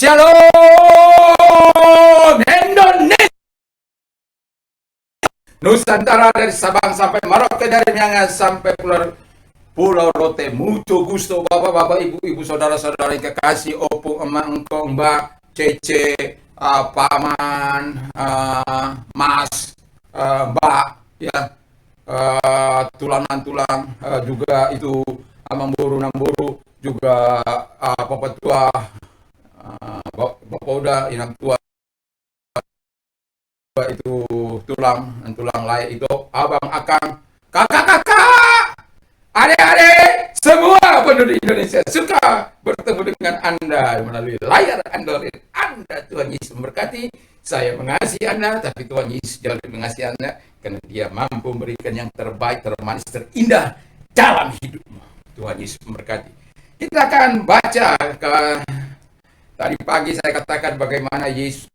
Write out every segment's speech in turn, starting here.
Shalom Indonesia, Nusantara dari Sabang sampai Merauke, dari Miangas sampai Pulau Rote. Mucho gusto bapak-bapak, ibu-ibu, saudara-saudara yang kekasih, opung, emang, engkong, mbak, cece, paman, mas, mbak, ya, tulang-tulang, juga itu mamburu-namburu, juga bapak tua, bapak udah, inang tua, itu tulang lain itu, abang, akang, kakak-kakak, adik-adik, semua penduduk Indonesia suka bertemu dengan Anda melalui layar Android Anda. Tuhan Yesus memberkati. Saya mengasihi Anda, tapi Tuhan Yesus jauh lebih mengasihi Anda karena Dia mampu memberikan yang terbaik, termanis, terindah dalam hidupmu. Tuhan Yesus memberkati. Kita akan baca tadi pagi saya katakan bagaimana Yesus.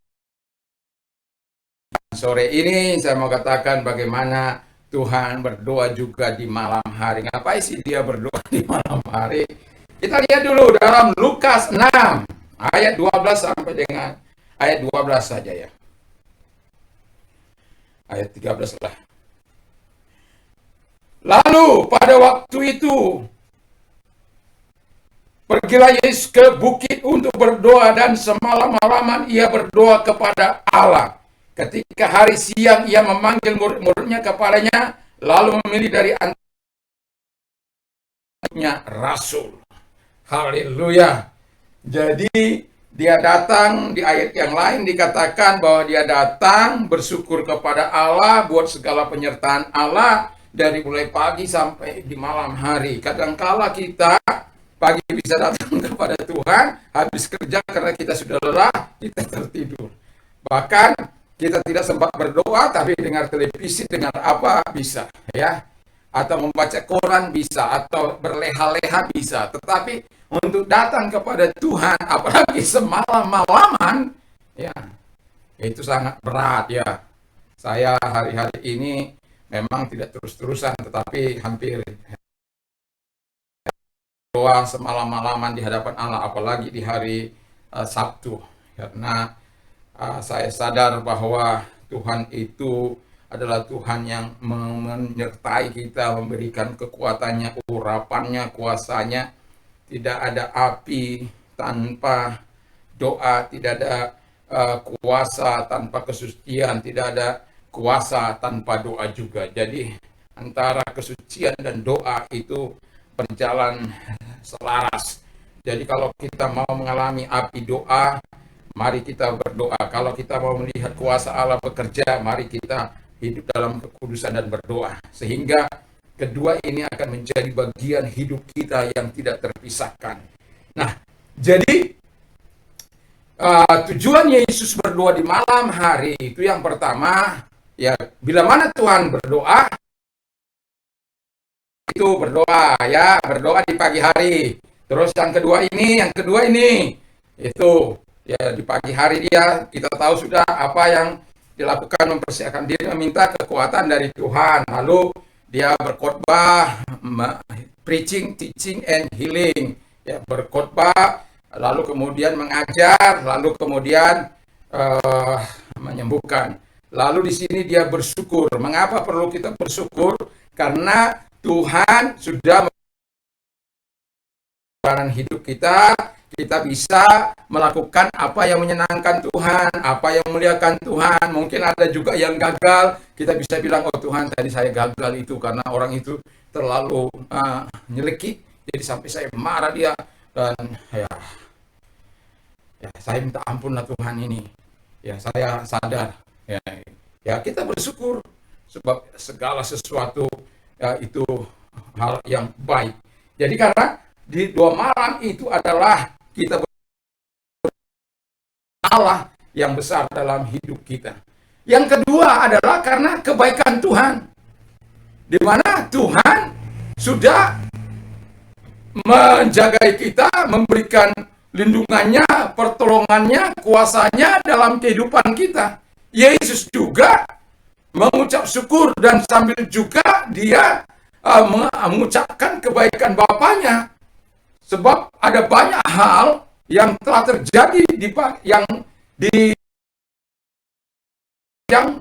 Sore ini saya mau katakan bagaimana Tuhan berdoa juga di malam hari. Ngapain sih dia berdoa di malam hari? Kita lihat dulu dalam Lukas 6 ayat 12 sampai dengan ayat 12 saja ya. Ayat 13 lah. Lalu pada waktu itu pergilah Yesus ke bukit untuk berdoa, dan semalam-malaman ia berdoa kepada Allah. Ketika hari siang ia memanggil murid-muridnya kepadanya, lalu memilih dari antaranya rasul. Haleluya. Jadi dia datang, di ayat yang lain dikatakan bahwa dia datang bersyukur kepada Allah buat segala penyertaan Allah dari mulai pagi sampai di malam hari. Kadangkala kita pagi bisa datang kepada Tuhan, habis kerja karena kita sudah lelah, kita tertidur. Bahkan kita tidak sempat berdoa, tapi dengar televisi, dengar apa bisa, ya. Atau membaca koran bisa, atau berleha-leha bisa. Tetapi untuk datang kepada Tuhan, apalagi semalam-malaman, ya, itu sangat berat, ya. Saya hari-hari ini memang tidak terus-terusan, tetapi hampir doa semalam-malaman di hadapan Allah, apalagi di hari Sabtu, karena saya sadar bahwa Tuhan itu adalah Tuhan yang menyertai kita, memberikan kekuatannya, urapannya, kuasanya. Tidak ada api tanpa doa, tidak ada kuasa tanpa kesucian, tidak ada kuasa tanpa doa juga. Jadi antara kesucian dan doa itu berjalan selaras. Jadi kalau kita mau mengalami api doa, mari kita berdoa. Kalau kita mau melihat kuasa Allah bekerja, mari kita hidup dalam kekudusan dan berdoa. Sehingga kedua ini akan menjadi bagian hidup kita yang tidak terpisahkan. Nah, jadi tujuan Yesus berdoa di malam hari itu yang pertama, ya, bila mana Tuhan berdoa, itu berdoa, ya, berdoa di pagi hari. Terus yang kedua ini, itu ya di pagi hari kita tahu sudah apa yang dilakukan, mempersiapkan diri, meminta kekuatan dari Tuhan. Lalu dia berkhotbah, preaching, teaching, and healing. Ya, berkhotbah, lalu kemudian mengajar, lalu kemudian menyembuhkan. Lalu di sini dia bersyukur. Mengapa perlu kita bersyukur? Karena Tuhan sudah memperbaiki hidup kita. Kita bisa melakukan apa yang menyenangkan Tuhan, apa yang memuliakan Tuhan. Mungkin ada juga yang gagal, kita bisa bilang, oh Tuhan, tadi saya gagal itu karena orang itu terlalu nyelekit, jadi sampai saya marah dia, dan ya saya minta ampun lah Tuhan ini. Ya, saya sadar. Ya kita bersyukur sebab segala sesuatu itu hal yang baik. Jadi karena di dua malam itu adalah kita Allah yang besar dalam hidup kita. Yang kedua adalah karena kebaikan Tuhan, di mana Tuhan sudah menjaga kita, memberikan lindungannya, pertolongannya, kuasanya dalam kehidupan kita. Yesus juga mengucap syukur, dan sambil juga dia mengucapkan kebaikan Bapaknya. Sebab ada banyak hal yang telah terjadi di yang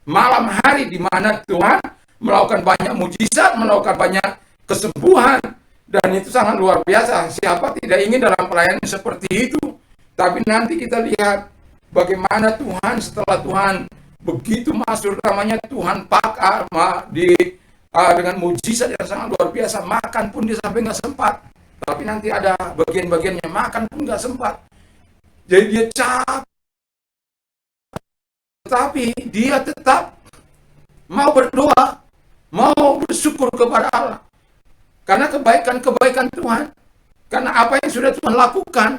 malam hari di mana Tuhan melakukan banyak mujizat, melakukan banyak kesembuhan, dan itu sangat luar biasa. Siapa tidak ingin dalam pelayanan seperti itu? Tapi nanti kita lihat bagaimana Tuhan setelah Tuhan begitu masuk namanya Tuhan pakai dengan mujizat yang sangat luar biasa. Makan pun dia sampai nggak sempat. Tapi nanti ada bagian-bagiannya makan pun nggak sempat. Jadi dia capek, tapi dia tetap mau berdoa, mau bersyukur kepada Allah. Karena kebaikan-kebaikan Tuhan. Karena apa yang sudah Tuhan lakukan,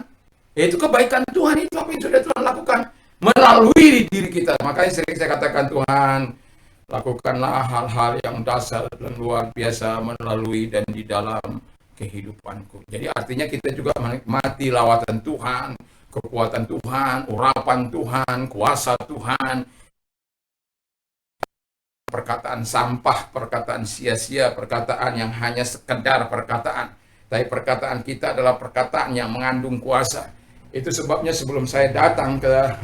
yaitu kebaikan Tuhan, itu apa yang sudah Tuhan lakukan melalui diri kita. Makanya sering saya katakan, Tuhan, lakukanlah hal-hal yang dasar dan luar biasa melalui dan di dalam kehidupanku. Jadi artinya kita juga menikmati lawatan Tuhan, kekuatan Tuhan, urapan Tuhan, kuasa Tuhan, perkataan sampah, perkataan sia-sia, perkataan yang hanya sekedar perkataan. Tapi perkataan kita adalah perkataan yang mengandung kuasa. Itu sebabnya sebelum saya datang ke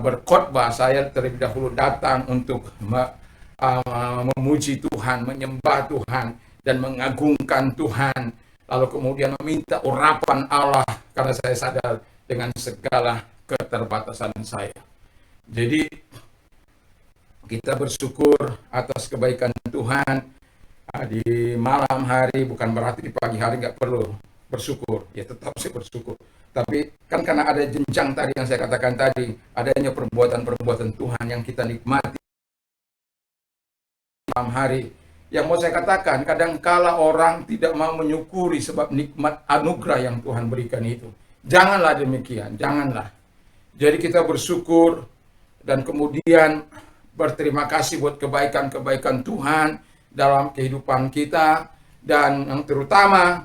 berkhotbah, saya terlebih dahulu datang untuk memuji Tuhan, menyembah Tuhan, dan mengagungkan Tuhan. Lalu kemudian meminta urapan Allah, karena saya sadar dengan segala keterbatasan saya. Jadi kita bersyukur atas kebaikan Tuhan di malam hari, bukan berarti di pagi hari nggak perlu bersyukur, ya tetap sih bersyukur. Tapi kan karena ada jenjang tadi yang saya katakan tadi, adanya perbuatan-perbuatan Tuhan yang kita nikmati malam hari. Yang mau saya katakan, kadangkala orang tidak mau menyukuri sebab nikmat anugerah yang Tuhan berikan itu. Janganlah demikian, janganlah. Jadi kita bersyukur dan kemudian berterima kasih buat kebaikan-kebaikan Tuhan dalam kehidupan kita, dan yang terutama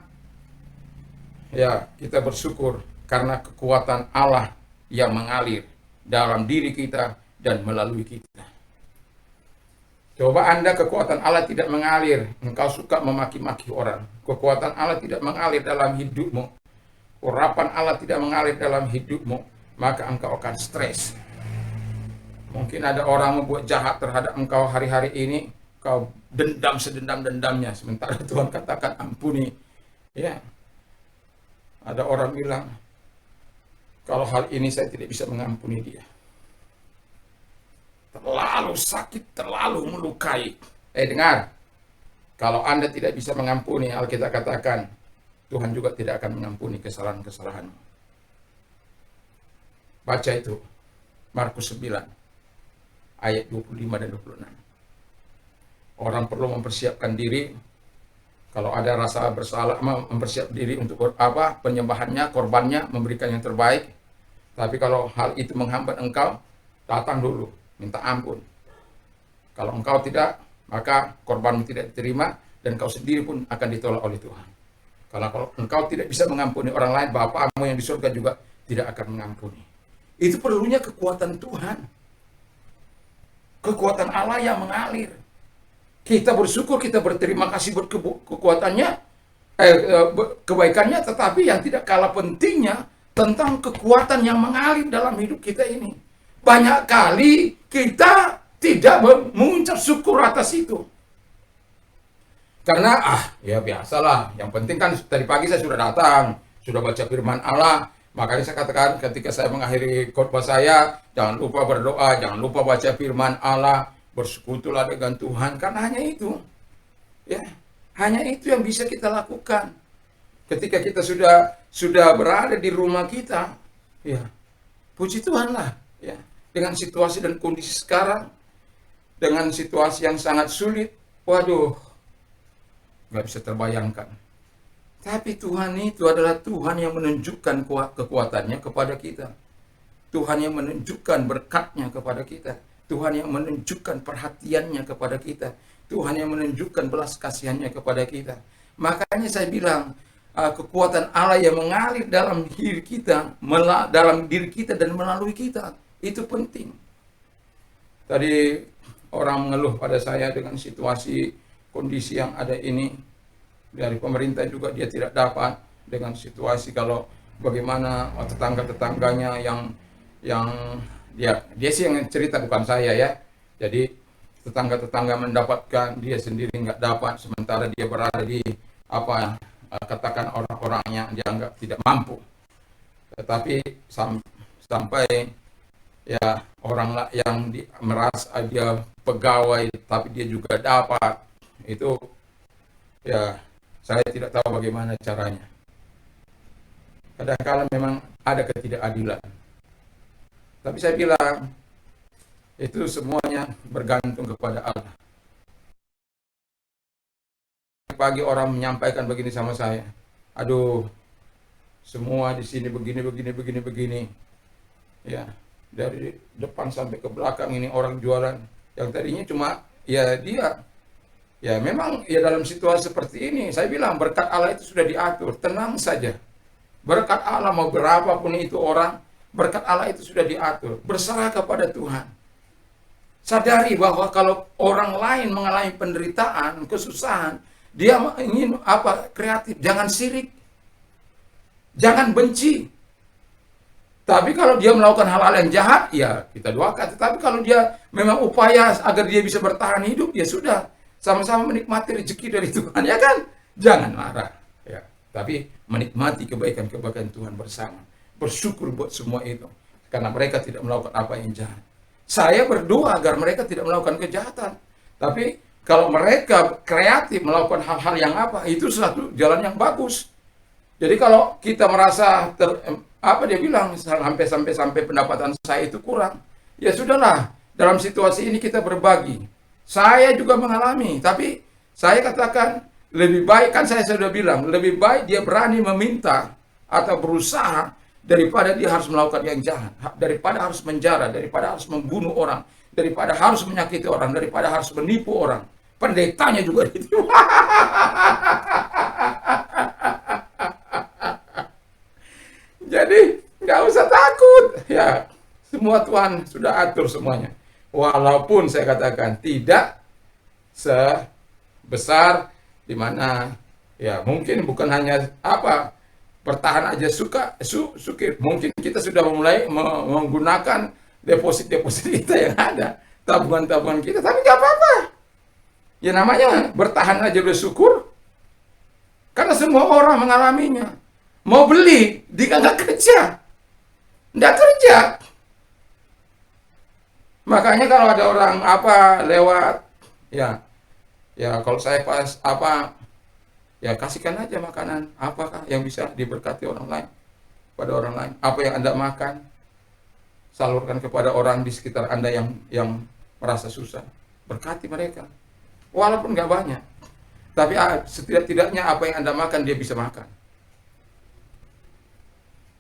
ya kita bersyukur karena kekuatan Allah yang mengalir dalam diri kita dan melalui kita. Coba Anda kekuatan Allah tidak mengalir, engkau suka memaki-maki orang. Kekuatan Allah tidak mengalir dalam hidupmu, urapan Allah tidak mengalir dalam hidupmu, maka engkau akan stres. Mungkin ada orang membuat jahat terhadap engkau hari-hari ini, kau dendam sedendam-dendamnya, sementara Tuhan katakan ampuni. Ya, ada orang bilang, kalau hal ini saya tidak bisa mengampuni dia. Terlalu sakit, terlalu melukai. Dengar, kalau Anda tidak bisa mengampuni, Alkitab katakan, Tuhan juga tidak akan mengampuni kesalahan-kesalahanmu. Baca itu, Markus 9, ayat 25 dan 26. Orang perlu mempersiapkan diri, kalau ada rasa bersalah, mempersiapkan diri untuk penyembahannya, korbannya, memberikan yang terbaik. Tapi kalau hal itu menghambat engkau, datang dulu, minta ampun. Kalau engkau tidak, maka korbanmu tidak diterima, dan kau sendiri pun akan ditolak oleh Tuhan. Kalau engkau tidak bisa mengampuni orang lain, Bapamu yang di surga juga tidak akan mengampuni. Itu perlunya kekuatan Tuhan. Kekuatan Allah yang mengalir. Kita bersyukur, kita berterima kasih buat kekuatannya, kebaikannya, tetapi yang tidak kalah pentingnya tentang kekuatan yang mengalir dalam hidup kita ini. Banyak kali kita tidak mengucap syukur atas itu. Karena ya biasalah, yang penting kan tadi pagi saya sudah datang, sudah baca firman Allah. Makanya saya katakan ketika saya mengakhiri khotbah saya, jangan lupa berdoa, jangan lupa baca firman Allah, bersekutulah dengan Tuhan, karena hanya itu. Ya, hanya itu yang bisa kita lakukan. Ketika kita sudah berada di rumah kita, ya, puji Tuhanlah, ya. Dengan situasi dan kondisi sekarang, dengan situasi yang sangat sulit, waduh, nggak bisa terbayangkan. Tapi Tuhan itu adalah Tuhan yang menunjukkan kekuatannya kepada kita. Tuhan yang menunjukkan berkatnya kepada kita. Tuhan yang menunjukkan perhatiannya kepada kita. Tuhan yang menunjukkan belas kasihannya kepada kita. Makanya saya bilang, kekuatan Allah yang mengalir dalam diri kita, dan melalui kita, itu penting. Tadi orang mengeluh pada saya dengan situasi kondisi yang ada ini. Dari pemerintah juga dia tidak dapat, dengan situasi kalau bagaimana tetangga-tetangganya yang dia sih yang cerita, bukan saya ya. Jadi tetangga-tetangga mendapatkan, dia sendiri nggak dapat, sementara dia berada di apa katakan orang-orang yang dianggap tidak mampu. Tetapi sampai ya orang lah yang merasa dia pegawai tapi dia juga dapat, itu ya saya tidak tahu bagaimana caranya. Kadang-kadang memang ada ketidakadilan. Tapi saya bilang, itu semuanya bergantung kepada Allah. Pagi orang menyampaikan begini sama saya, aduh, semua di sini begini. Ya, dari depan sampai ke belakang ini orang jualan. Yang tadinya cuma, ya dia, ya memang ya dalam situasi seperti ini, saya bilang berkat Allah itu sudah diatur, tenang saja. Berkat Allah mau berapapun itu orang, berkat Allah itu sudah diatur. Berserah kepada Tuhan. Sadari bahwa kalau orang lain mengalami penderitaan, kesusahan, dia ingin kreatif, jangan sirik. Jangan benci. Tapi kalau dia melakukan hal-hal yang jahat, ya kita doakan. Tetapi kalau dia memang upaya agar dia bisa bertahan hidup, ya sudah. Sama-sama menikmati rezeki dari Tuhan, ya kan? Jangan marah. Ya. Tapi menikmati kebaikan-kebaikan Tuhan bersama. Bersyukur buat semua itu. Karena mereka tidak melakukan apa yang jahat. Saya berdoa agar mereka tidak melakukan kejahatan. Tapi kalau mereka kreatif melakukan hal-hal yang itu satu jalan yang bagus. Jadi kalau kita merasa dia bilang sampai pendapatan saya itu kurang, ya sudahlah, dalam situasi ini kita berbagi. Saya juga mengalami, tapi saya katakan lebih baik, kan saya sudah bilang, lebih baik dia berani meminta atau berusaha daripada dia harus melakukan yang jahat, daripada harus menjara, daripada harus membunuh orang, daripada harus menyakiti orang, daripada harus menipu orang. Pendetanya juga ditipu. Jadi nggak usah takut, ya semua Tuhan sudah atur semuanya. Walaupun saya katakan tidak sebesar dimana ya mungkin bukan hanya bertahan aja sukir. Mungkin kita sudah mulai menggunakan deposit kita yang ada, tabungan kita, tapi nggak apa-apa. Ya namanya bertahan aja bersyukur, karena semua orang mengalaminya. Mau beli, dia nggak kerja. Nggak kerja. Makanya kalau ada orang lewat, ya kalau saya pas ya kasihkan aja makanan. Apakah yang bisa diberkati orang lain? Pada orang lain. Apa yang Anda makan, salurkan kepada orang di sekitar Anda yang merasa susah. Berkati mereka. Walaupun nggak banyak. Tapi setidak-tidaknya apa yang Anda makan, dia bisa makan.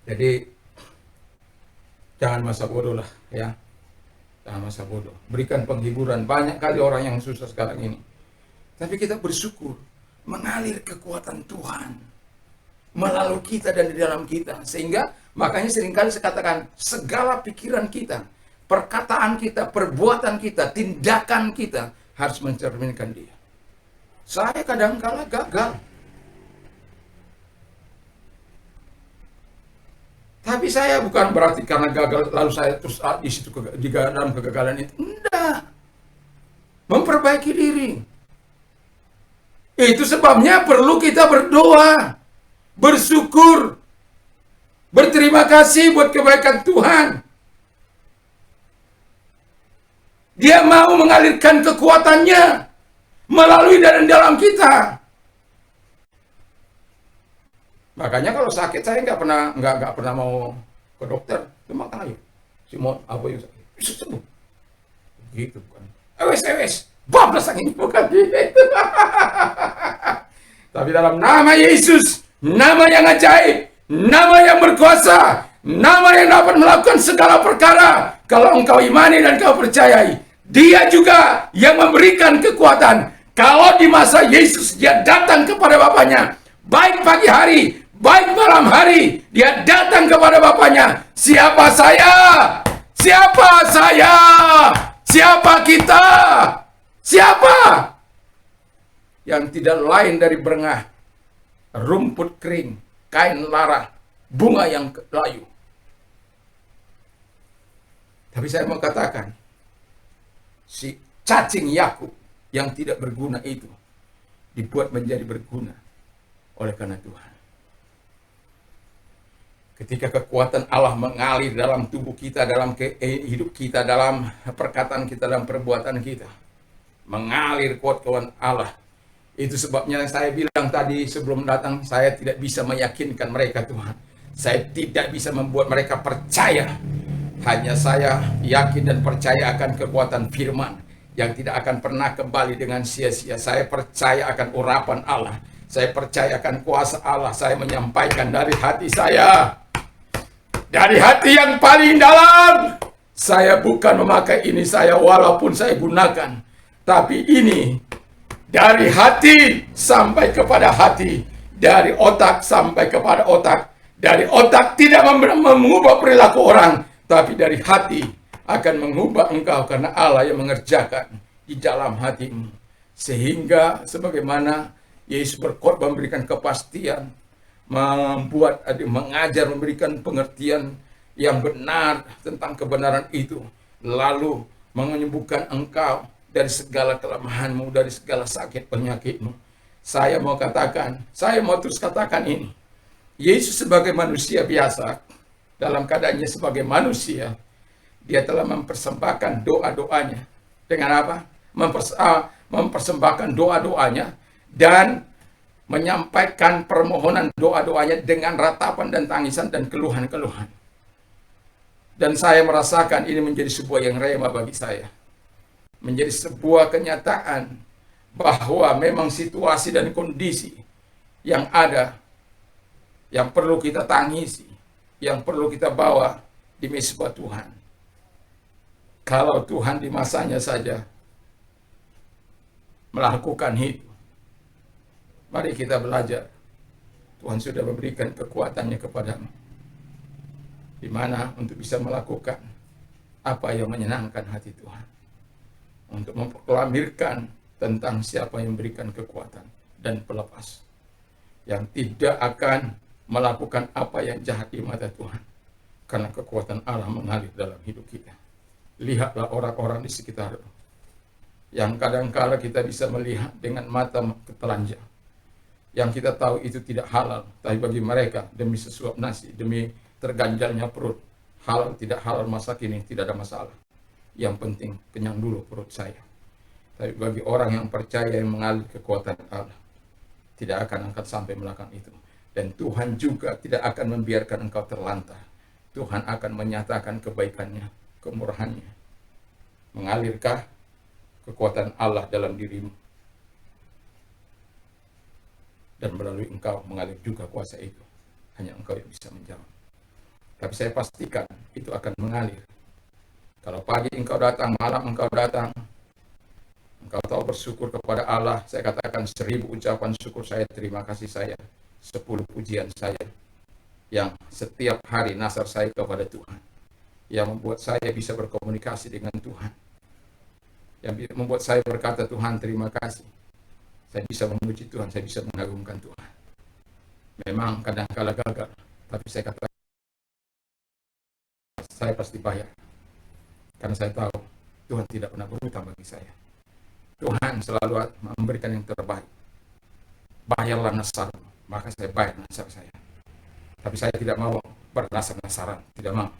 Jadi jangan masa bodoh lah, ya. Jangan masa bodoh. Berikan penghiburan. Banyak kali orang yang susah sekarang ini. Tapi kita bersyukur, mengalir kekuatan Tuhan melalui kita dan di dalam kita. Sehingga makanya seringkali saya katakan, segala pikiran kita, perkataan kita, perbuatan kita, tindakan kita harus mencerminkan Dia. Saya kadang-kala gagal. Tapi saya bukan berarti karena gagal lalu saya terus di situ di dalam kegagalan itu. Enggak. Memperbaiki diri. Itu sebabnya perlu kita berdoa, bersyukur, berterima kasih buat kebaikan Tuhan. Dia mau mengalirkan kekuatannya melalui dan dalam kita. Makanya kalau sakit saya nggak pernah mau ke dokter, cuma ayo, Simon yang sakit bisa sembuh, gitu kan? Ewes, bablas ini bukan gitu. Tapi dalam nama Yesus, nama yang ajaib, nama yang berkuasa, nama yang dapat melakukan segala perkara. Kalau engkau imani dan kau percayai, Dia juga yang memberikan kekuatan. Kalau di masa Yesus Dia datang kepada Bapaknya, baik pagi hari, baik malam hari, Dia datang kepada Bapaknya. Siapa saya? Siapa saya? Siapa kita? Siapa? Yang tidak lain dari berengah, rumput kering, kain lara, bunga yang layu. Tapi saya mau katakan, si cacing Yakub yang tidak berguna itu dibuat menjadi berguna oleh karena Tuhan. Ketika kekuatan Allah mengalir dalam tubuh kita, dalam hidup kita, dalam perkataan kita, dalam perbuatan kita, mengalir kuat-kuat Allah. Itu sebabnya saya bilang tadi sebelum datang, saya tidak bisa meyakinkan mereka, Tuhan. Saya tidak bisa membuat mereka percaya. Hanya saya yakin dan percaya akan kekuatan firman yang tidak akan pernah kembali dengan sia-sia. Saya percaya akan urapan Allah. Saya percaya akan kuasa Allah. Saya menyampaikan dari hati saya. Dari hati yang paling dalam. Saya bukan memakai ini saya walaupun saya gunakan. Tapi ini dari hati sampai kepada hati. Dari otak sampai kepada otak. Dari otak tidak mengubah perilaku orang. Tapi dari hati akan mengubah engkau karena Allah yang mengerjakan di dalam hatimu. Sehingga sebagaimana Yesus berkhotbah memberikan kepastian, mengajar, memberikan pengertian yang benar tentang kebenaran itu. Lalu menyembuhkan engkau dari segala kelemahanmu, dari segala sakit penyakitmu. Saya mau terus katakan ini. Yesus sebagai manusia biasa, dalam keadaannya sebagai manusia, dia telah mempersembahkan doa-doanya. Dengan apa? Mempersembahkan doa-doanya dan menyampaikan permohonan doa-doanya dengan ratapan dan tangisan dan keluhan-keluhan. Dan saya merasakan ini menjadi sebuah yang rema bagi saya. Menjadi sebuah kenyataan bahwa memang situasi dan kondisi yang ada, yang perlu kita tangisi, yang perlu kita bawa di mezbah Tuhan. Kalau Tuhan di masanya saja melakukan itu, mari kita belajar. Tuhan sudah memberikan kekuatannya kepadamu, di mana untuk bisa melakukan apa yang menyenangkan hati Tuhan, untuk memproklamirkan tentang siapa yang memberikan kekuatan dan pelepas, yang tidak akan melakukan apa yang jahat di mata Tuhan, karena kekuatan Allah mengalir dalam hidup kita. Lihatlah orang-orang di sekitar yang kadang-kala kita bisa melihat dengan mata telanjang, yang kita tahu itu tidak halal, tapi bagi mereka demi sesuap nasi, demi terganjalnya perut, halal tidak halal masa kini tidak ada masalah. Yang penting kenyang dulu perut saya. Tapi bagi orang yang percaya, yang mengalir kekuatan Allah, tidak akan sampai melakukan itu. Dan Tuhan juga tidak akan membiarkan engkau terlantar. Tuhan akan menyatakan kebaikannya, kemurahannya. Mengalirkah kekuatan Allah dalam dirimu? Dan melalui engkau mengalir juga kuasa itu. Hanya engkau yang bisa menjawab. Tapi saya pastikan itu akan mengalir. Kalau pagi engkau datang, malam engkau datang, engkau tahu bersyukur kepada Allah. Saya katakan 1000 ucapan syukur saya, terima kasih saya. 10 pujian saya. Yang setiap hari nasar saya kepada Tuhan. Yang membuat saya bisa berkomunikasi dengan Tuhan. Yang membuat saya berkata, Tuhan terima kasih. Saya bisa memuji Tuhan, saya bisa mengagungkan Tuhan. Memang kadang-kala gagal, tapi saya katakan saya pasti bayar. Karena saya tahu Tuhan tidak pernah berhutang bagi saya. Tuhan selalu memberikan yang terbaik. Bayarlah nasar, maka saya bayar nasar saya. Tapi saya tidak mau bernasar-nasaran, tidak mau.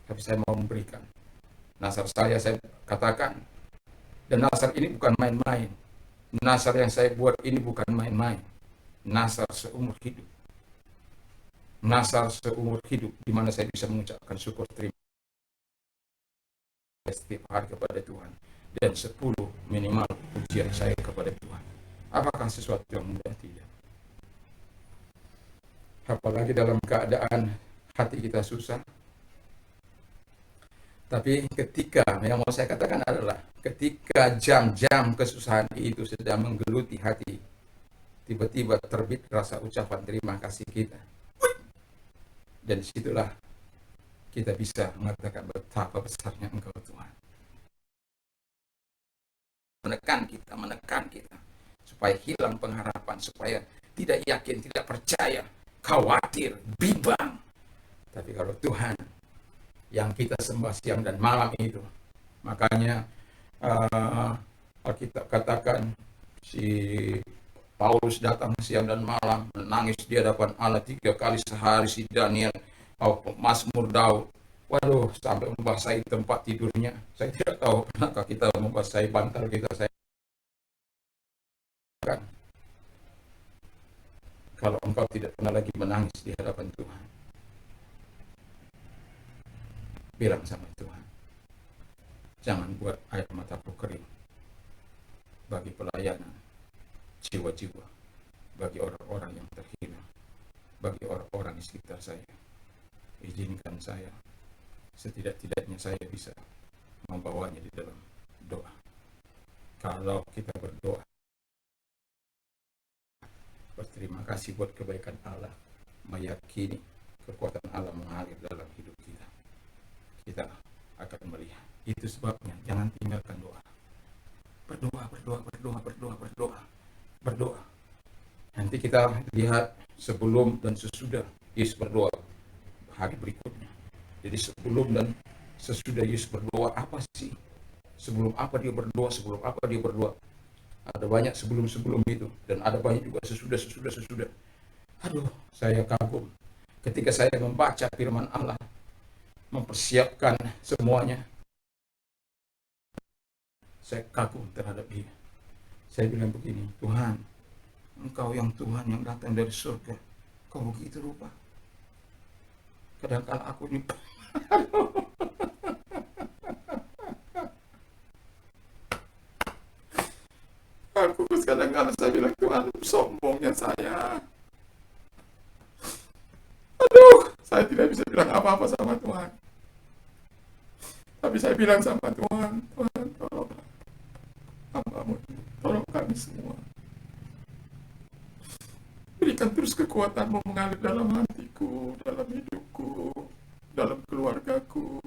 Tapi saya mau memberikan nasar saya katakan. Dan nasar ini bukan main-main. Nasar yang saya buat ini bukan main-main. Nasar seumur hidup. Nasar seumur hidup, di mana saya bisa mengucapkan syukur terima setiap hari kepada Tuhan. Dan 10 minimal pujian saya kepada Tuhan. Apakah sesuatu yang mudah? Tidak. Apalagi dalam keadaan hati kita susah. Tapi ketika, yang mau saya katakan adalah ketika jam-jam kesusahan itu sedang menggeluti hati, tiba-tiba terbit rasa ucapan terima kasih kita. Dan disitulah kita bisa mengatakan betapa besarnya Engkau Tuhan. Menekan kita, supaya hilang pengharapan, supaya tidak yakin, tidak percaya, khawatir, bimbang. Tapi kalau Tuhan yang kita sembah siang dan malam itu, makanya Alkitab katakan si Paulus datang siang dan malam menangis di hadapan Allah 3 kali sehari. Si Daniel, Mazmur Daud, waduh, sampai membasahi tempat tidurnya. Saya tidak tahu kenapa kita membasahi bantal kita. Saya kan, kalau engkau tidak pernah lagi menangis di hadapan Tuhan, bilang sama Tuhan, jangan buat air mataku kering bagi pelayanan jiwa-jiwa, bagi orang-orang yang terhina, bagi orang-orang di sekitar saya. Izinkan saya, setidak-tidaknya saya bisa membawanya di dalam doa. Kalau kita berdoa, berterima kasih buat kebaikan Allah, meyakini kekuatan Allah mengalir dalam hidup kita, kita akan melihat. Itu sebabnya jangan tinggalkan doa. Berdoa. Nanti kita lihat sebelum dan sesudah Yesus berdoa hari berikutnya. Jadi sebelum dan sesudah Yesus berdoa apa sih? Sebelum apa dia berdoa? Ada banyak sebelum itu, dan ada banyak juga sesudah. Aduh, saya kagum ketika saya membaca firman Allah, mempersiapkan semuanya. Saya kagum terhadap dia. Saya bilang begini, Tuhan, Engkau yang Tuhan yang datang dari surga, kau begitu rupa. Kadang-kadang aku ini aku kadang-kadang saya bilang, Tuhan, sombongnya saya. Aduh, saya tidak bisa bilang apa-apa sama Tuhan. Tapi saya bilang sama Tuhan, Tuhan, tolonglah hamba-Mu, tolong kami semua. Berikan terus kekuatan-Mu mengalir dalam hatiku, dalam hidupku, dalam keluargaku,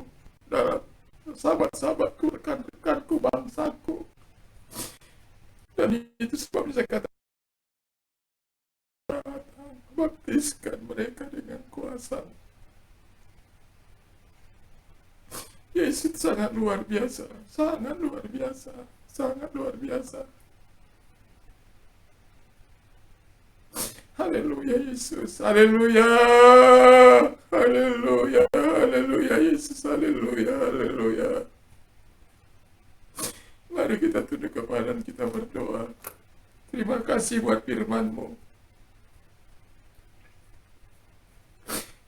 dalam sahabat-sahabatku, rekan-rekanku, bangsaku. Dan itu sebabnya saya kata, baptiskan mereka dengan kuasa. Yesus sangat luar biasa. Haleluya Yesus, haleluya Yesus, haleluya. Mari kita tunduk kepala dan kita berdoa. Terima kasih buat firman-Mu.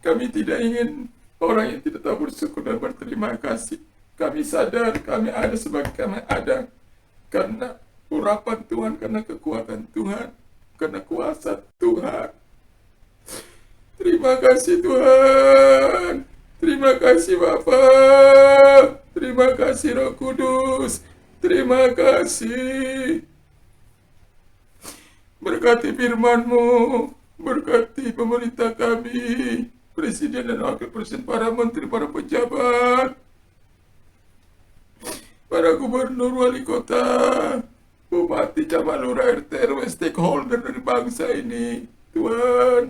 Kami tidak ingin orang yang tidak tahu bersyukur dan berterima kasih. Kami sadar kami ada sebagai kami ada karena urapan Tuhan, karena kekuatan Tuhan, karena kuasa Tuhan. Terima kasih Tuhan. Terima kasih Bapa. Terima kasih Roh Kudus. Terima kasih. Berkati firman-Mu, berkati pemerintah kami, Presiden dan Wakil Presiden, para menteri, para pejabat, para gubernur, wali kota, bupati, camat, lurah, RT, RW, stakeholder dari bangsa ini. Tuhan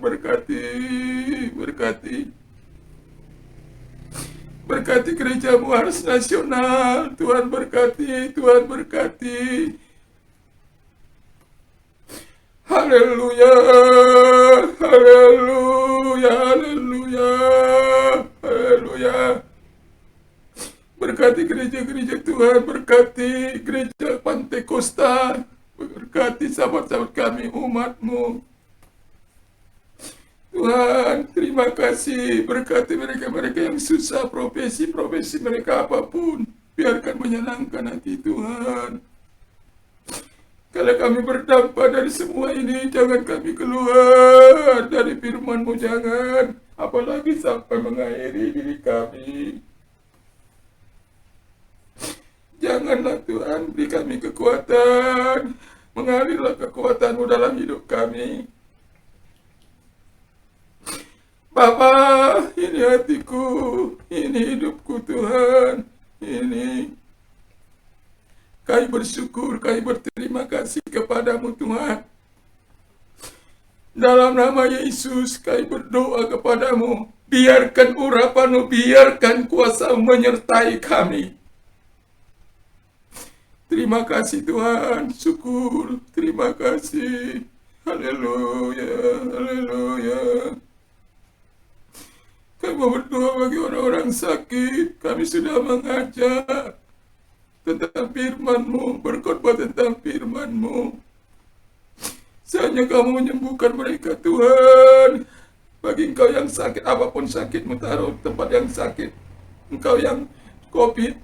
berkati gereja-Mu harus nasional. Tuhan berkati. Haleluya. Berkati gereja-gereja Tuhan, berkati gereja Pantai Kosta, berkati sahabat-sahabat kami, umat-Mu. Tuhan, terima kasih, berkati mereka-mereka yang susah, profesi mereka apapun, biarkan menyenangkan hati Tuhan. Kalau kami berdampak dari semua ini, jangan kami keluar dari firman-Mu, jangan. Apalagi sampai mengakhiri diri kami. Janganlah Tuhan, beri kami kekuatan. Mengalirlah kekuatan-Mu dalam hidup kami. Bapa, ini hatiku, ini hidupku Tuhan. Ini kami bersyukur, kami berterima kasih kepadamu Tuhan. Dalam nama Yesus kami berdoa kepadamu. Biarkan urapan-Mu, biarkan kuasa menyertai kami. Terima kasih Tuhan, syukur, terima kasih. Haleluya, haleluya. Kami mau berdoa bagi orang-orang sakit. Kami sudah mengajak tentang firman-Mu, berkhotbah tentang firman-Mu. Seandainya kamu menyembuhkan mereka Tuhan. Bagi engkau yang sakit, apapun sakitmu, taruh tempat yang sakit. Engkau yang COVID,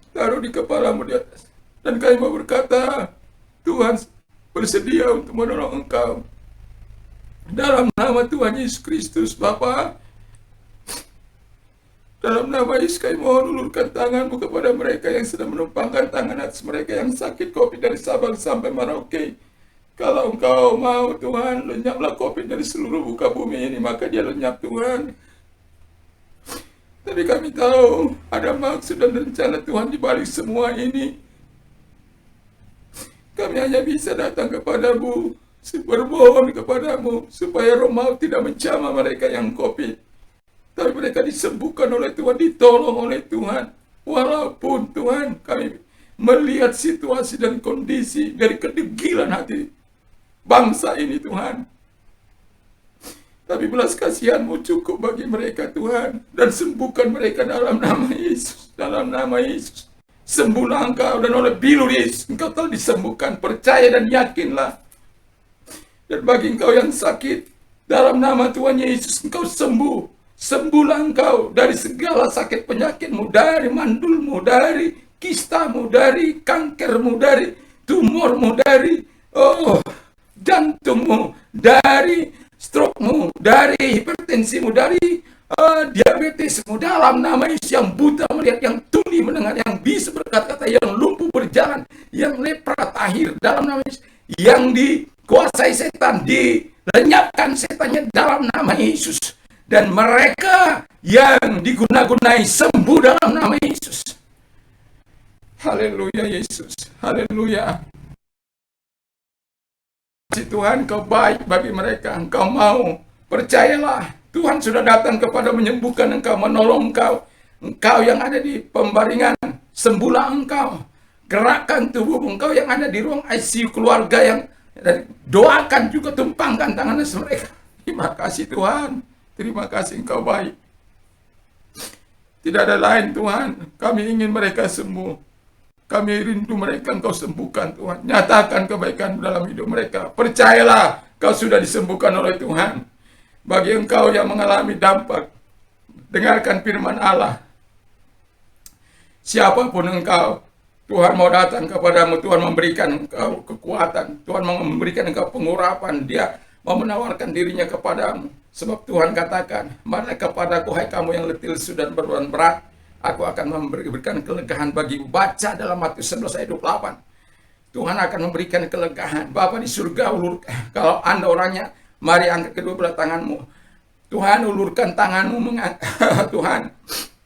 taruh di kepalamu di atas. Dan kami mau berkata, Tuhan bersedia untuk menolong engkau. Dalam nama Tuhan Yesus Kristus, Bapa, dalam nama Yesus kami mohon ulurkan tangan-Mu kepada mereka yang sedang menumpangkan tangan atas mereka yang sakit COVID dari Sabang sampai Merauke. Kalau Engkau mau Tuhan, lenyaplah COVID dari seluruh muka bumi ini, maka dia lenyap Tuhan. Tapi kami tahu ada maksud dan rencana Tuhan di balik semua ini. Kami hanya bisa datang kepadamu, bermohon kepadamu, supaya roh maut tidak menjamah mereka yang COVID. Tapi mereka disembuhkan oleh Tuhan, ditolong oleh Tuhan. Walaupun Tuhan, kami melihat situasi dan kondisi dari kedegilan hati bangsa ini Tuhan. Tapi belas kasihan-Mu cukup bagi mereka Tuhan. Dan sembuhkan mereka dalam nama Yesus. Dalam nama Yesus. Sembuhlah engkau, dan oleh bilur Yesus engkau telah disembuhkan. Percaya dan yakinlah. Dan bagi engkau yang sakit, dalam nama Tuhan Yesus engkau sembuh. Sembuhlah engkau dari segala sakit penyakitmu, dari mandulmu, dari kistamu, dari kankermu, dari tumormu, dari jantungmu, dari strokemu, dari hipertensimu, dari diabetesmu. Dalam nama Yesus, yang buta melihat, yang tuli mendengar, yang bisa berkata-kata, yang lumpuh berjalan, yang lepra tahir, dalam nama Yesus, yang dikuasai setan, dilenyapkan setannya dalam nama Yesus. Dan mereka yang diguna-gunai sembuh dalam nama Yesus. Haleluya Yesus, haleluya. Tuhan, Engkau baik bagi mereka, Engkau mau. Percayalah, Tuhan sudah datang kepada menyembuhkan engkau, menolong engkau. Engkau yang ada di pembaringan, sembuhlah engkau. Gerakkan tubuhmu. Engkau yang ada di ruang ICU keluarga, yang doakan juga, tumpangkan tangannya mereka. Terima kasih Tuhan, terima kasih Engkau baik. Tidak ada lain Tuhan, kami ingin mereka sembuh. Kami rindu mereka Engkau sembuhkan Tuhan. Nyatakan kebaikan dalam hidup mereka. Percayalah, Kau sudah disembuhkan oleh Tuhan. Bagi engkau yang mengalami dampak, dengarkan firman Allah. Siapapun engkau, Tuhan mau datang kepadamu, Tuhan memberikan engkau kekuatan, Tuhan mau memberikan engkau pengurapan, Dia mau menawarkan dirinya kepadamu. Sebab Tuhan katakan, marilah kepadaku hai kamu yang letih lesu dan berbeban berat, aku akan memberikan kelegaan bagimu. Baca dalam Matius 11 ayat 28. Tuhan akan memberikan kelegaan. Bapa di surga, kalau Anda orangnya, mari angkat kedua belah tanganmu. Tuhan, ulurkan tanganmu, Tuhan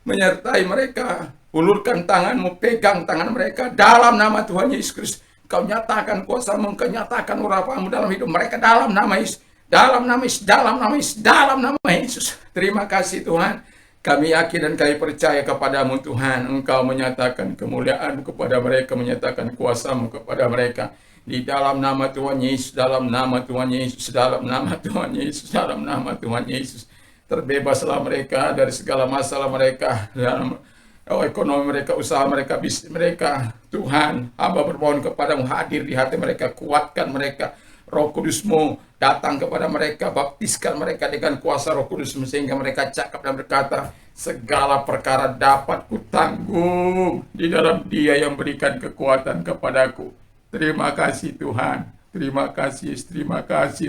menyertai mereka. Ulurkan tanganmu, pegang tangan mereka dalam nama Tuhan Yesus Kristus. Kau nyatakan kuasa-Mu, kau nyatakan urapan-Mu dalam hidup mereka dalam nama Yesus. Dalam nama Yesus, dalam nama Yesus, dalam nama Yesus. Terima kasih Tuhan. Kami yakin dan kami percaya kepadamu Tuhan. Engkau menyatakan kemuliaan kepada mereka, menyatakan kuasa-Mu kepada mereka. Di dalam nama Tuhan Yesus, dalam nama Tuhan Yesus, dalam nama Tuhan Yesus, dalam nama Tuhan Yesus. Terbebaslah mereka dari segala masalah mereka, dalam ekonomi mereka, usaha mereka, bisnis mereka. Tuhan, hamba bermohon kepadamu, hadir di hati mereka, kuatkan mereka. Roh Kudus-Mu datang kepada mereka, baptiskan mereka dengan kuasa Roh Kudus-Mu, sehingga mereka cakap dan berkata, segala perkara dapat kutanggung di dalam Dia yang berikan kekuatan kepadaku. Terima kasih Tuhan, terima kasih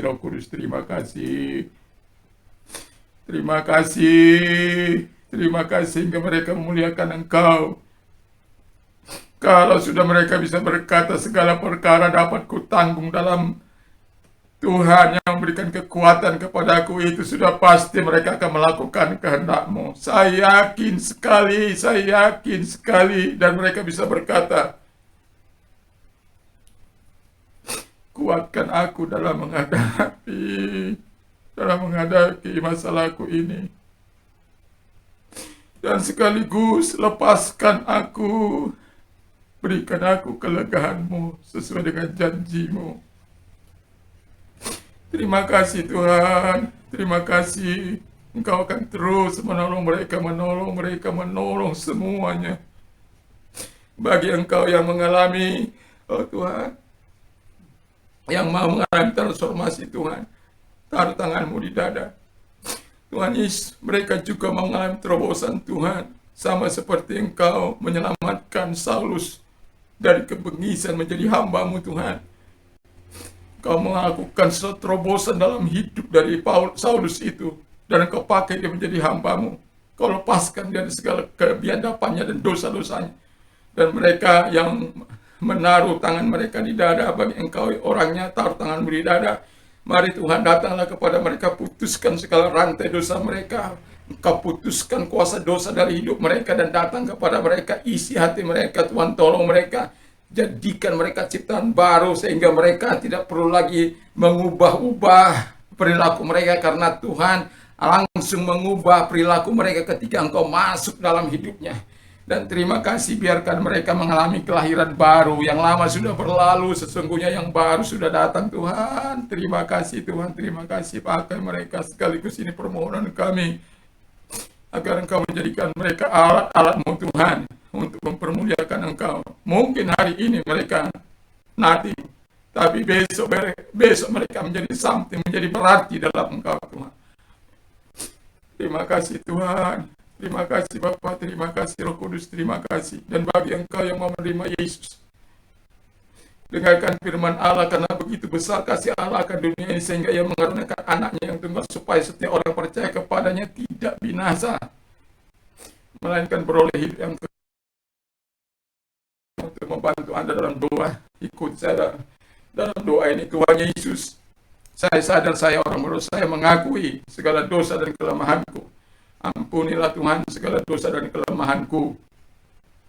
Roh Kudus, terima kasih. Terima kasih hingga mereka memuliakan Engkau. Kalau sudah mereka bisa berkata segala perkara dapat kutanggung dalam Tuhan yang memberikan kekuatan kepadaku, itu sudah pasti mereka akan melakukan kehendak-Mu. Saya yakin sekali, dan mereka bisa berkata, kuatkan aku dalam menghadapi masalahku ini. dan sekaligus lepaskan aku, berikan aku kelegahan-Mu sesuai dengan janji-Mu. Terima kasih Tuhan, terima kasih. Engkau akan terus menolong mereka, menolong semuanya. Bagi engkau yang mengalami, oh Tuhan, yang mau mengalami transformasi Tuhan, taruh tangan-Mu di dada. Tuhan Yesus, mereka juga mau mengalami terobosan Tuhan, sama seperti Engkau menyelamatkan Saulus dari kebengisan menjadi hamba-Mu Tuhan. Kau melakukan suatu terobosan dalam hidup dari Saulus itu, dan Engkau pakai dia menjadi hamba-Mu. Kau lepaskan dia dari segala kebiadabannya dan dosa-dosanya. Dan mereka yang menaruh tangan mereka di dada, bagi Engkau orangnya taruh tangan di dada. Mari Tuhan, datanglah kepada mereka, putuskan segala rantai dosa mereka. Engkau putuskan kuasa dosa dari hidup mereka dan datang kepada mereka, isi hati mereka. Tuhan, tolong mereka, jadikan mereka ciptaan baru sehingga mereka tidak perlu lagi mengubah-ubah perilaku mereka, karena Tuhan langsung mengubah perilaku mereka ketika Engkau masuk dalam hidupnya. Dan terima kasih, biarkan mereka mengalami kelahiran baru. Yang lama sudah berlalu, sesungguhnya yang baru sudah datang Tuhan. Terima kasih Tuhan, terima kasih. Pakai mereka, sekaligus ini permohonan kami, agar Engkau menjadikan mereka alat-alat-Mu Tuhan, untuk mempermuliakan Engkau. Mungkin hari ini mereka nothing, tapi besok mereka menjadi something, menjadi berarti dalam Engkau Tuhan. Terima kasih Tuhan, terima kasih Bapa, terima kasih Roh Kudus, terima kasih. Dan bagi Engkau yang mau menerima Yesus, dengarkan firman Allah, karena begitu besar kasih Allah akan dunia ini sehingga Ia mengaruniakan anaknya yang tunggal, supaya setiap orang percaya kepadanya tidak binasa, melainkan beroleh hidup yang kekal. Untuk membantu Anda dalam doa, ikut saya dalam doa ini. Tuhan Yesus, saya sadar saya orang berdosa, saya mengakui segala dosa dan kelemahanku. Ampunilah Tuhan segala dosa dan kelemahanku.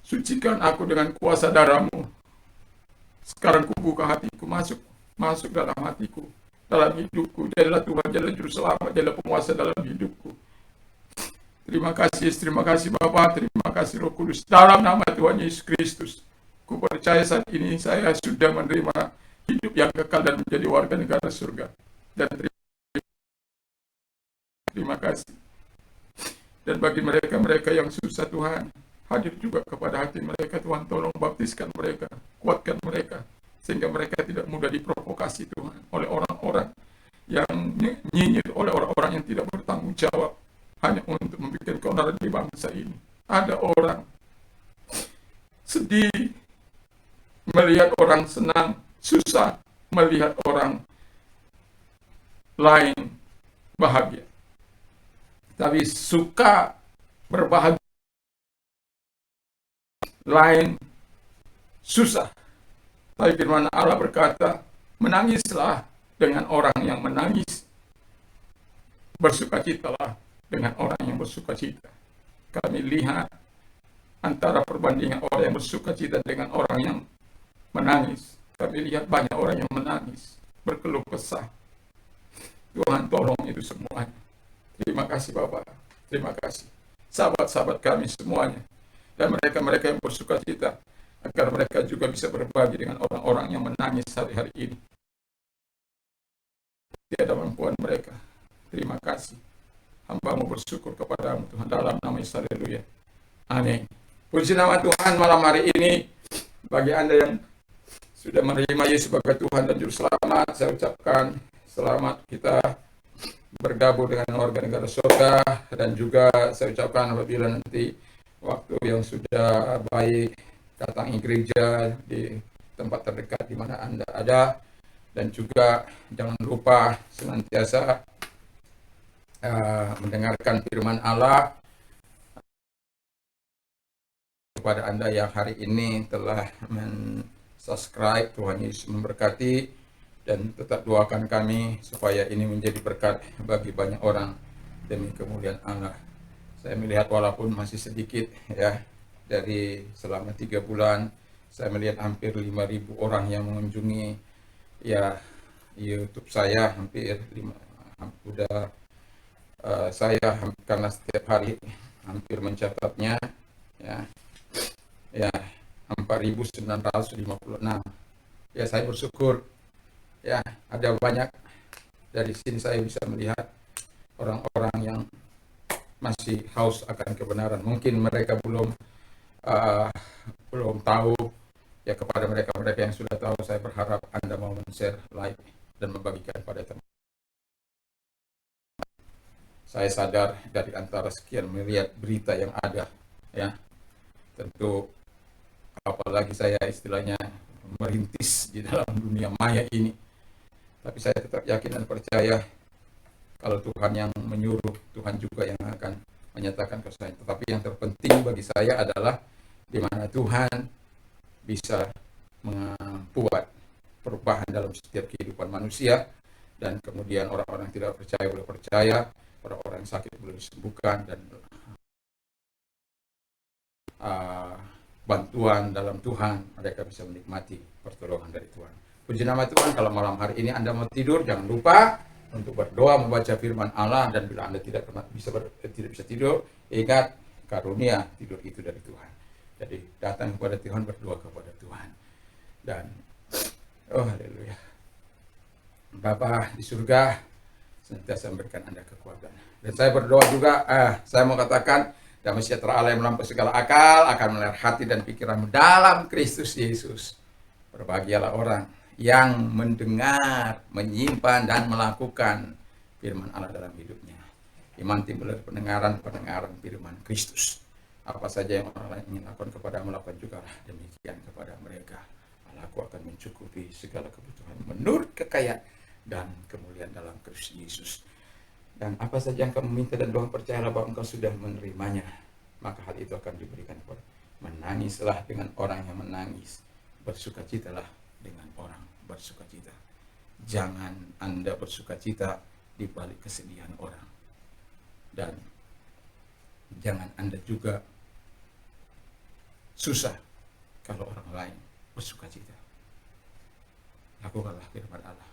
Sucikan aku dengan kuasa darah-Mu. Sekarang kubuka hatiku, masuk dalam hatiku, dalam hidupku. Jadilah Tuhan, jadilah juru selamat, jadilah penguasa dalam hidupku. Terima kasih Bapa, terima kasih Roh Kudus. Dalam nama Tuhan Yesus Kristus, ku percaya saat ini saya sudah menerima hidup yang kekal dan menjadi warga negara surga. Dan terima kasih. Dan bagi mereka-mereka yang susah Tuhan, hadir juga kepada hati mereka Tuhan. Tolong baptiskan mereka, kuatkan mereka, sehingga mereka tidak mudah diprovokasi Tuhan oleh orang-orang yang nyinyir, oleh orang-orang yang tidak bertanggung jawab, hanya untuk membuat keonaran di bangsa ini. Ada orang sedih melihat orang senang, susah melihat orang lain bahagia, tapi suka berbahagia lain susah. Tapi firman Allah berkata, menangislah dengan orang yang menangis, bersukacitalah dengan orang yang bersukacita. Kami lihat antara perbandingan orang yang bersukacita dengan orang yang menangis. Kami lihat banyak orang yang menangis, berkeluh kesah. Tuhan, tolong itu semuanya. Terima kasih Bapak, terima kasih. Sahabat-sahabat kami semuanya, dan mereka-mereka yang bersukacita, agar mereka juga bisa berbagi dengan orang-orang yang menangis hari-hari ini. Tiada kemampuan mereka. Terima kasih. Hamba-Mu bersyukur kepadamu Tuhan, dalam nama Yesus. Haleluya. Amin. Puji nama Tuhan malam hari ini. Bagi Anda yang sudah menerima Yesus sebagai Tuhan dan Juru Selamat, saya ucapkan selamat, kita bergabung dengan warga negara surga. Dan juga saya ucapkan apabila nanti waktu yang sudah baik, datangi gereja di tempat terdekat di mana Anda ada. Dan juga jangan lupa senantiasa mendengarkan firman Allah. Kepada Anda yang hari ini telah subscribe, Tuhan Yesus memberkati, dan tetap doakan kami supaya ini menjadi berkat bagi banyak orang demi kemuliaan Allah. Saya melihat walaupun masih sedikit ya, dari selama 3 bulan saya melihat hampir 5.000 orang yang mengunjungi ya YouTube saya, hampir 5 udah saya karena setiap hari hampir mencatatnya ya, ya 4.956. Ya, saya bersyukur ya, ada banyak dari sini saya bisa melihat orang-orang yang masih haus akan kebenaran. Mungkin mereka belum tahu. Ya, kepada mereka yang sudah tahu, saya berharap Anda mau men-share, like, dan membagikan pada teman. Saya sadar dari antara sekian miliar berita yang ada, ya, tentu apalagi saya istilahnya merintis di dalam dunia maya ini, tapi saya tetap yakin dan percaya kalau Tuhan yang menyuruh, Tuhan juga yang akan menyatakan ke saya. Tetapi yang terpenting bagi saya adalah di mana Tuhan bisa membuat perubahan dalam setiap kehidupan manusia, dan kemudian orang-orang yang tidak percaya boleh percaya, orang-orang yang sakit boleh disembuhkan, dan bantuan dalam Tuhan mereka bisa menikmati pertolongan dari Tuhan. Puji nama Tuhan. Kalau malam hari ini Anda mau tidur, jangan lupa untuk berdoa, membaca firman Allah, dan bila Anda tidak bisa tidur, ingat karunia tidur itu dari Tuhan. Jadi datang kepada Tuhan, berdoa kepada Tuhan. Dan oh haleluya, Bapa di surga senantiasa memberikan Anda kekuatan. Dan saya berdoa juga, saya mau katakan, damai sejahtera Allah yang melampaui segala akal akan melahirkan hati dan pikiranmu dalam Kristus Yesus. Berbahagialah orang yang mendengar, menyimpan, dan melakukan firman Allah dalam hidupnya. Iman timbul dari pendengaran firman Kristus. Apa saja yang orang lain ingin lakukan kepada melakukan juga demikian kepada mereka. Allahku akan mencukupi segala kebutuhan menurut kekayaan dan kemuliaan dalam Kristus Yesus. Dan apa saja yang kamu minta dan doa, percayalah bahwa engkau sudah menerimanya, maka hal itu akan diberikan kepada. Menangislah dengan orang yang menangis, bersukacitalah dengan orang bersukacita. Jangan Anda bersukacita di balik kesedihan orang, dan jangan Anda juga susah kalau orang lain bersukacita. Lakukanlah firman Allah.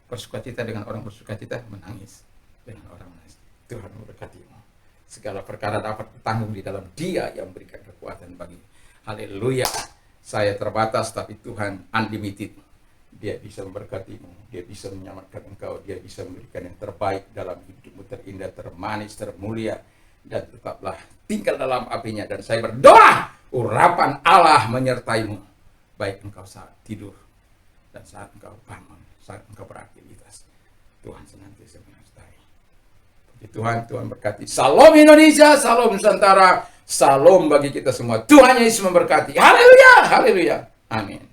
Bersukacita dengan orang bersukacita, menangis dengan orang menangis. Tuhan memberkatimu. Segala perkara dapat ditanggung di dalam Dia yang memberikan kekuatan bagi. Haleluya. Saya terbatas, tapi Tuhan unlimited. Dia bisa memberkatimu, Dia bisa menyelamatkan engkau, Dia bisa memberikan yang terbaik dalam hidupmu, terindah, termanis, termulia, dan tetaplah tinggal dalam apinya. Dan saya berdoa, urapan Allah menyertaimu, baik engkau saat tidur dan saat engkau bangun, saat engkau beraktivitas. Tuhan senantiasa menyertai. Puji Tuhan, Tuhan berkati. Salam Indonesia, salam Nusantara, salam bagi kita semua. Tuhan Yesus memberkati. Haleluya, haleluya. Amin.